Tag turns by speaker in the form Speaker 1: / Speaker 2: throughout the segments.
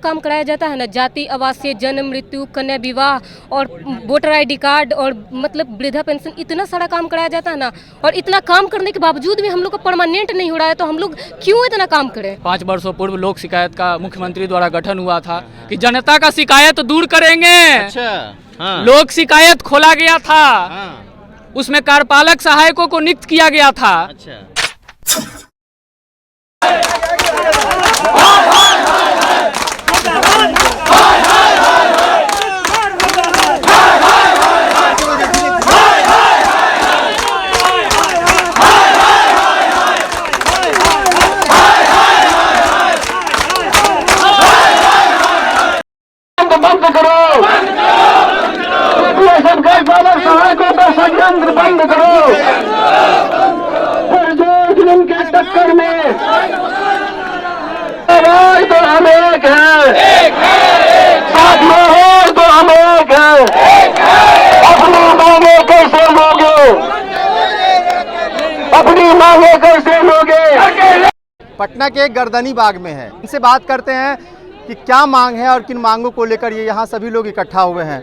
Speaker 1: काम कराया जाता है ना, जाति आवासीय, जन्म मृत्यु, कन्या विवाह और वोटर ID कार्ड और मतलब वृद्धा पेंशन, इतना सारा काम कराया जाता है ना। और इतना काम करने के बावजूद भी हम लोग को परमानेंट नहीं हो रहा है, तो हम लोग क्यों इतना काम करें।
Speaker 2: 5 वर्षों पूर्व लोक शिकायत का मुख्यमंत्री द्वारा गठन हुआ था कि जनता का शिकायत दूर करेंगे।
Speaker 3: अच्छा, हाँ।
Speaker 2: लोक शिकायत खोला गया था,
Speaker 3: हाँ।
Speaker 2: उसमें कार्यपालक सहायकों को नियुक्त किया गया था।
Speaker 3: अच्छा।
Speaker 4: बंद करो, सहायकों का षड्यंत्र बंद करो। जुल्म के टक्कर में आवाज तो हम एक है, साथ में हो तो हम एक है। अपनी मांगे कैसे लोगे, अपनी मांगे कैसे लोगे।
Speaker 3: पटना के गर्दनी बाग में है, इनसे बात करते हैं कि क्या मांग है और किन मांगों को लेकर ये यहाँ सभी लोग इकट्ठा हुए हैं।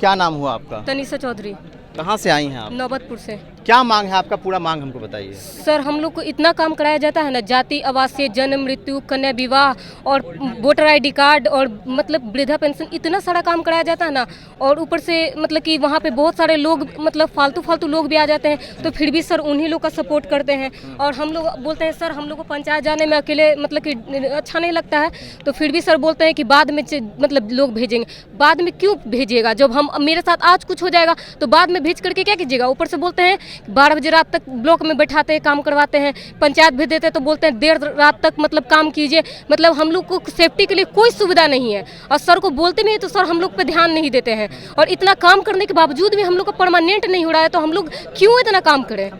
Speaker 3: क्या नाम हुआ आपका?
Speaker 1: तनीषा चौधरी।
Speaker 3: कहाँ से आई हैं आप?
Speaker 1: नौबतपुर से।
Speaker 3: क्या मांग है आपका? पूरा मांग हमको बताइए।
Speaker 1: सर, हम लोग को इतना काम कराया जाता है ना, जाति आवासीय, जन्म मृत्यु, कन्या विवाह और वोटर ID कार्ड और मतलब वृद्धा पेंशन, इतना सारा काम कराया जाता है ना। और ऊपर से मतलब कि वहाँ पे बहुत सारे लोग मतलब फालतू लोग भी आ जाते हैं, तो फिर भी सर उन्हीं लोग का सपोर्ट करते हैं। और हम लोग बोलते हैं सर हम लोग को पंचायत जाने में अकेले मतलब कि अच्छा नहीं लगता है, तो फिर भी सर बोलते हैं कि बाद में मतलब लोग भेजेंगे। बाद में क्यों भेजिएगा? जब हम मेरे साथ आज कुछ हो जाएगा तो बाद में भेज करके क्या कीजिएगा? ऊपर से बोलते हैं 12 बजे रात तक ब्लॉक में बैठाते हैं, काम करवाते हैं, पंचायत भेज देते हैं तो बोलते हैं देर रात तक मतलब काम कीजिए। मतलब हम लोग को सेफ्टी के लिए कोई सुविधा नहीं है, और सर को बोलते भी हैं तो सर हम लोग पे ध्यान नहीं देते हैं। और इतना काम करने के बावजूद भी हम लोग का परमानेंट नहीं हो रहा है, तो हम लोग क्यों इतना काम करें।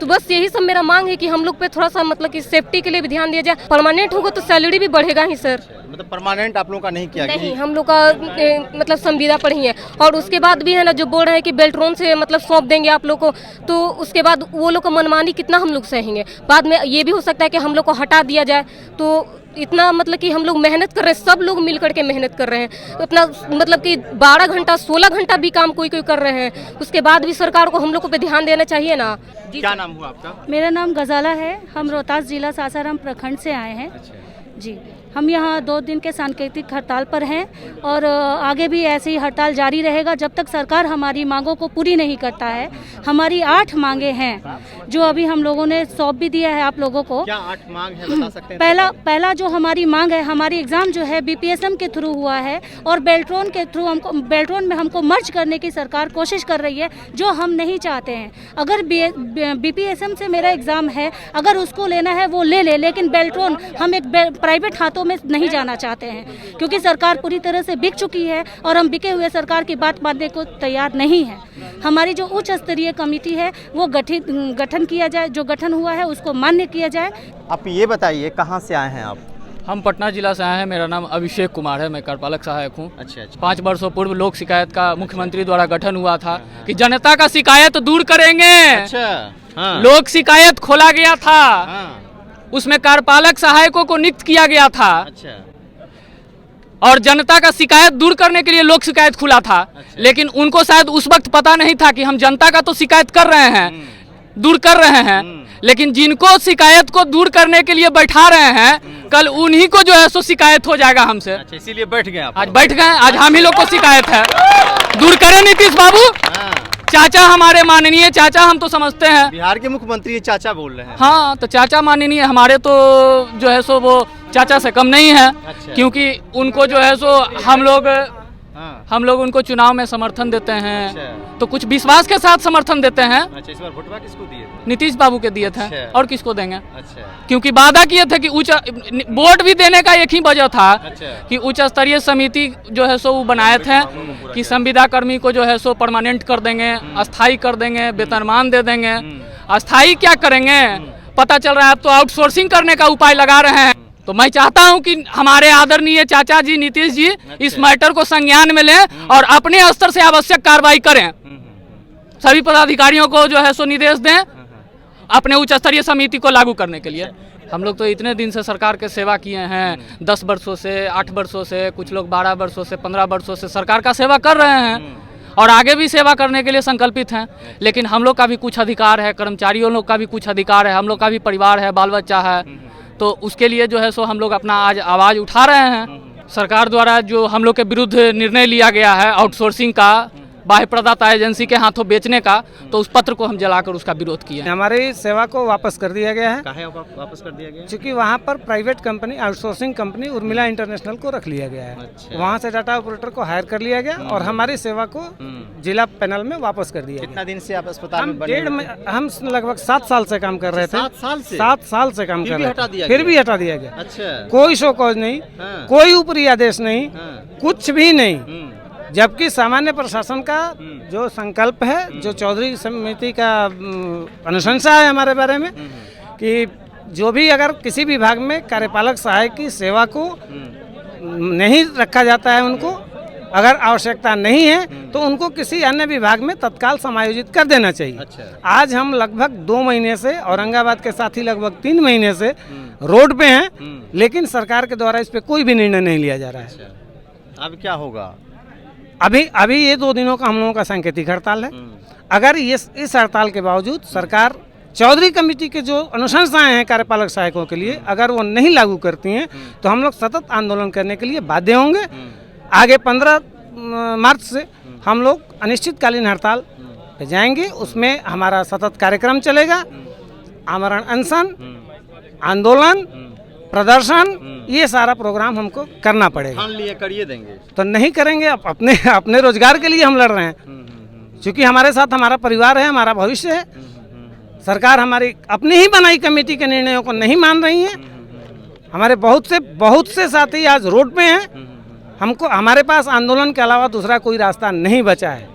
Speaker 1: तो बस यही सब मेरा मांग है कि हम लोग पे थोड़ा सा मतलब कि सेफ्टी के लिए भी ध्यान दिया जाए। परमानेंट होगा तो सैलरी भी बढ़ेगा ही सर।
Speaker 3: मतलब परमानेंट आप लोगों का नहीं किया?
Speaker 1: नहीं, हम लोग का मतलब संविदा पर ही है। और उसके बाद भी है ना, जो बोल रहे हैं कि बेल्ट्रॉन से मतलब सौंप देंगे आप लोग को, तो उसके बाद वो लोग का मनमानी कितना हम लोग सहेंगे। बाद में ये भी हो सकता है कि हम लोग को हटा दिया जाए। तो इतना मतलब कि हम लोग मेहनत कर रहे हैं, सब लोग मिल करके मेहनत कर रहे हैं। तो इतना मतलब कि 12 घंटा 16 घंटा भी काम कोई कर रहे हैं, उसके बाद भी सरकार को हम लोग को पे ध्यान देना चाहिए ना।
Speaker 3: क्या नाम हुआ आपका?
Speaker 5: मेरा नाम गजाला है, हम रोहतास जिला सासाराम प्रखंड से आए हैं। जी, हम यहाँ 2 दिन के सांकेतिक हड़ताल पर हैं और आगे भी ऐसे ही हड़ताल जारी रहेगा जब तक सरकार हमारी मांगों को पूरी नहीं करता है। हमारी 8 मांगे हैं जो अभी हम लोगों ने सौंप भी दिया है आप लोगों को।
Speaker 3: क्या 8 मांग है, बता सकते हैं?
Speaker 5: पहला जो हमारी मांग है, हमारी एग्ज़ाम जो है BPSM के थ्रू हुआ है और बेल्ट्रॉन के थ्रू बेल्ट्रॉन में हमको मर्ज करने की सरकार कोशिश कर रही है, जो हम नहीं चाहते हैं। अगर BPSM से मेरा एग्ज़ाम है, अगर उसको लेना है वो ले ले, लेकिन बेल्ट्रॉन हम एक प्राइवेट हाथों में नहीं जाना चाहते हैं, क्योंकि सरकार पूरी तरह से बिक चुकी है और हम बिके हुए सरकार की बात मानने को तैयार नहीं है। हमारी जो उच्च स्तरीय कमेटी है वो गठन किया जाए, जो गठन हुआ है उसको मान्य किया जाए।
Speaker 3: आप ये बताइए कहाँ से आए हैं आप?
Speaker 2: हम पटना जिला से आए हैं, मेरा नाम अभिषेक कुमार है, मैं कार्यपालक सहायक हूँ।
Speaker 3: अच्छा।
Speaker 2: 5 वर्षों पूर्व लोक शिकायत का मुख्यमंत्री द्वारा गठन हुआ था कि जनता का शिकायत दूर करेंगे।
Speaker 3: अच्छा, हाँ।
Speaker 2: लोक शिकायत खोला गया था,
Speaker 3: हाँ।
Speaker 2: उसमें कार्यपालक सहायकों को नियुक्त किया गया था।
Speaker 3: अच्छा।
Speaker 2: और जनता का शिकायत दूर करने के लिए लोक शिकायत खुला था।
Speaker 3: अच्छा।
Speaker 2: लेकिन उनको शायद उस वक्त पता नहीं था कि हम जनता का तो शिकायत कर रहे हैं, दूर कर रहे हैं, लेकिन जिनको शिकायत को दूर करने के लिए बैठा रहे हैं, कल उन्हीं को जो है सो शिकायत हो जाएगा हमसे।
Speaker 3: अच्छा, इसीलिए बैठ गए आप?
Speaker 2: आज बैठ गए, आज हम ही लोग को शिकायत है। दूर करें नीतीश बाबू। चाचा हमारे माननीय चाचा, हम तो समझते हैं
Speaker 3: बिहार के मुख्यमंत्री चाचा बोल रहे हैं।
Speaker 2: हाँ, तो चाचा माननीय हमारे तो जो है सो वो चाचा से कम नहीं है।
Speaker 3: अच्छा।
Speaker 2: क्योंकि उनको जो है सो हम लोग उनको चुनाव में समर्थन देते हैं।
Speaker 3: अच्छा।
Speaker 2: तो कुछ विश्वास के साथ समर्थन देते हैं।
Speaker 3: अच्छा, इस बार वोटवा किसको दिए थे?
Speaker 2: नीतीश बाबू के दिए थे।
Speaker 3: अच्छा।
Speaker 2: और किसको देंगे?
Speaker 3: अच्छा।
Speaker 2: क्योंकि वादा किए थे कि उच्च वोट भी देने का एक ही वजह था।
Speaker 3: अच्छा।
Speaker 2: कि उच्च स्तरीय समिति जो है सो वो बनाए थे कि संविदा कर्मी को जो है सो परमानेंट कर देंगे, अस्थाई कर देंगे, वेतनमान दे देंगे। अस्थाई क्या करेंगे? पता चल रहा है अब तो आउटसोर्सिंग करने का उपाय लगा रहे हैं। तो मैं चाहता हूं कि हमारे आदरणीय चाचा जी नीतीश जी इस मैटर को संज्ञान में लें और अपने स्तर से आवश्यक कार्रवाई करें। सभी पदाधिकारियों को जो है सो निर्देश दें अपने उच्च स्तरीय समिति को लागू करने के लिए। हम लोग तो इतने दिन से सरकार के सेवा किए हैं, 10 वर्षों से, 8 वर्षों से, कुछ लोग 12 वर्षों से, 15 वर्षों से सरकार का सेवा कर रहे हैं और आगे भी सेवा करने के लिए संकल्पित हैं। लेकिन हम लोग का भी कुछ अधिकार है, कर्मचारियों लोग का भी कुछ अधिकार है, हम लोग का भी परिवार है, बाल बच्चा है, तो उसके लिए जो है सो हम लोग अपना आज आवाज़ उठा रहे हैं। सरकार द्वारा जो हम लोग के विरुद्ध निर्णय लिया गया है आउटसोर्सिंग का, बाह्य प्रदाता एजेंसी के हाथों बेचने का, तो उस पत्र को हम जलाकर उसका विरोध किए।
Speaker 6: हमारी सेवा को वापस कर दिया गया है।
Speaker 3: काहे वापस कर दिया गया?
Speaker 6: क्योंकि वहाँ पर private company, outsourcing company Urmila international को रख लिया गया है।
Speaker 3: अच्छा।
Speaker 6: वहाँ से डाटा ऑपरेटर को हायर कर लिया गया और हमारी सेवा को जिला पैनल में वापस कर दिया गया।
Speaker 3: कितना दिन से आप अस्पताल
Speaker 6: हम
Speaker 3: में बने हुए थे?
Speaker 6: हम लगभग 7 साल से काम कर रहे थे।
Speaker 3: 7 साल से?
Speaker 6: 7 साल से काम
Speaker 3: फिर
Speaker 6: कर
Speaker 3: भी
Speaker 6: रहे
Speaker 3: हटा
Speaker 6: थे,
Speaker 3: दिया
Speaker 6: फिर
Speaker 3: गया?
Speaker 6: भी हटा दिया गया।
Speaker 3: अच्छा।
Speaker 6: कोई शो कॉज नहीं,
Speaker 3: हाँ।
Speaker 6: कोई ऊपरी आदेश नहीं,
Speaker 3: हाँ।
Speaker 6: कुछ भी नहीं। जबकि सामान्य प्रशासन का जो संकल्प है, जो चौधरी समिति का अनुशंसा है हमारे बारे में, कि जो भी अगर किसी विभाग में कार्यपालक सहायक की सेवा को नहीं रखा जाता है, उनको अगर आवश्यकता नहीं है तो उनको किसी अन्य विभाग में तत्काल समायोजित कर देना चाहिए।
Speaker 3: अच्छा।
Speaker 6: आज हम लगभग 2 महीने से, औरंगाबाद के साथ ही लगभग 3 महीने से रोड पे हैं, लेकिन सरकार के द्वारा इस पे कोई भी निर्णय नहीं लिया जा रहा है।
Speaker 3: अब क्या होगा?
Speaker 6: अभी ये 2 दिनों का हम लोगों का सांकेतिक हड़ताल है। अगर इस हड़ताल के बावजूद सरकार चौधरी कमेटी के जो अनुशंसाएं हैं कार्यपालक सहायकों के लिए, अगर वो नहीं लागू करती हैं तो हम लोग सतत आंदोलन करने के लिए बाध्य होंगे। आगे 15 मार्च से हम लोग अनिश्चितकालीन हड़ताल पे जाएंगे। उसमें हमारा सतत कार्यक्रम चलेगा, आमरण अनशन, आंदोलन, प्रदर्शन, ये सारा प्रोग्राम हमको करना पड़ेगा।
Speaker 3: ठान लिए करिए देंगे
Speaker 6: तो नहीं करेंगे, अपने रोजगार के लिए हम लड़ रहे हैं, क्योंकि हमारे साथ हमारा परिवार है, हमारा भविष्य है। सरकार हमारी अपनी ही बनाई कमेटी के निर्णयों को नहीं मान रही है। हमारे बहुत से साथी आज रोड पे हैं। हमको, हमारे पास आंदोलन के अलावा दूसरा कोई रास्ता नहीं बचा है।